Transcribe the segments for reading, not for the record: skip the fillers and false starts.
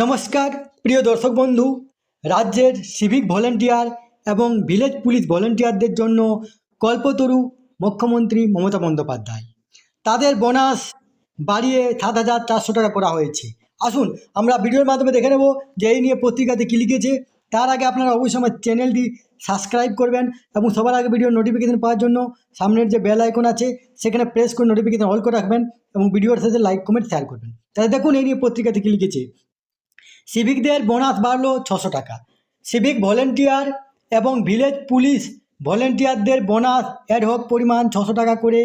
নমস্কার প্রিয় দর্শক বন্ধু। রাজ্যের সিভিক ভলেন্টিয়ার এবং ভিলেজ পুলিশ ভলেন্টিয়ারদের জন্য কল্পতরু মুখ্যমন্ত্রী মমতা বন্দ্যোপাধ্যায় তাদের বোনাস বাড়িয়ে ৭,৪০০ টাকা করা হয়েছে। আসুন আমরা ভিডিওর মাধ্যমে দেখে নেব যে এই নিয়ে পত্রিকাতে কী লিখেছে। তার আগে আপনারা অবশ্যই আমার চ্যানেলটি সাবস্ক্রাইব করবেন এবং সবার আগে ভিডিওর নোটিফিকেশন পাওয়ার জন্য সামনের যে বেল আইকন আছে সেখানে প্রেস করে নোটিফিকেশন অল করে রাখবেন এবং ভিডিওর শেষে লাইক কমেন্ট শেয়ার করবেন। তাহলে দেখুন এই নিয়ে পত্রিকাতে কী লিখেছে। সিভিকদের বোনাস বাড়ল ৬০০ টাকা। সিভিক ভলেন্টিয়ার এবং ভিলেজ পুলিশ ভলেন্টিয়ারদের বোনাস অ্যাডহক পরিমাণ ৬০০ টাকা করে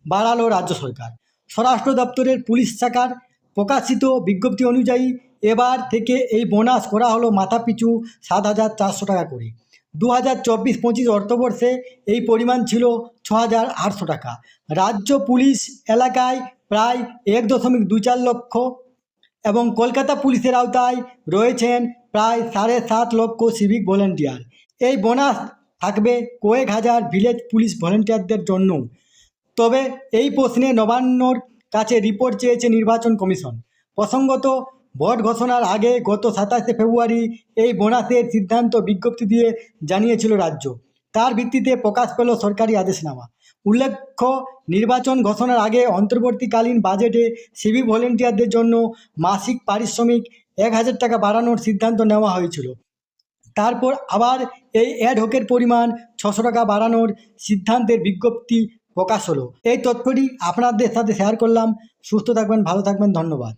বাড়ালো রাজ্য সরকার। স্বরাষ্ট্র দপ্তরের পুলিশ শাখার প্রকাশিত বিজ্ঞপ্তি অনুযায়ী এবার থেকে এই বোনাস করা হলো মাথাপিছু ৭,৪০০ টাকা করে। ২০২৪-২৫ অর্থবর্ষে এই পরিমাণ ছিল ৬,৮০০ টাকা। রাজ্য পুলিশ এলাকায় প্রায় ১.২৪ লক্ষ এবং কলকাতা পুলিশের আওতায় রয়েছেন প্রায় ৭.৫ লক্ষ সিভিক ভলেন্টিয়ার। এই বোনাস থাকবে কয়েক হাজার ভিলেজ পুলিশ ভলেন্টিয়ারদের জন্য। তবে এই প্রশ্নে নবান্নর কাছে রিপোর্ট চেয়েছে নির্বাচন কমিশন। প্রসঙ্গত, ভোট ঘোষণার আগে গত ২৭শে ফেব্রুয়ারি এই বোনাসের সিদ্ধান্ত বিজ্ঞপ্তি দিয়ে জানিয়েছিল রাজ্য। তার ভিত্তিতে প্রকাশ পেল সরকারি আদেশনামা। উল্লেখ্য, নির্বাচন ঘোষণার আগে অন্তর্বর্তীকালীন বাজেটে সিভিক ভলেন্টিয়ারদের জন্য মাসিক পারিশ্রমিক ১,০০০ টাকা বাড়ানোর সিদ্ধান্ত নেওয়া হয়েছিল। তারপর আবার এই অ্যাডহকের পরিমাণ ৬০০ টাকা বাড়ানোর সিদ্ধান্তের বিজ্ঞপ্তি প্রকাশ হলো। এই তথ্যটি আপনাদের সাথে শেয়ার করলাম। সুস্থ থাকবেন, ভালো থাকবেন, ধন্যবাদ।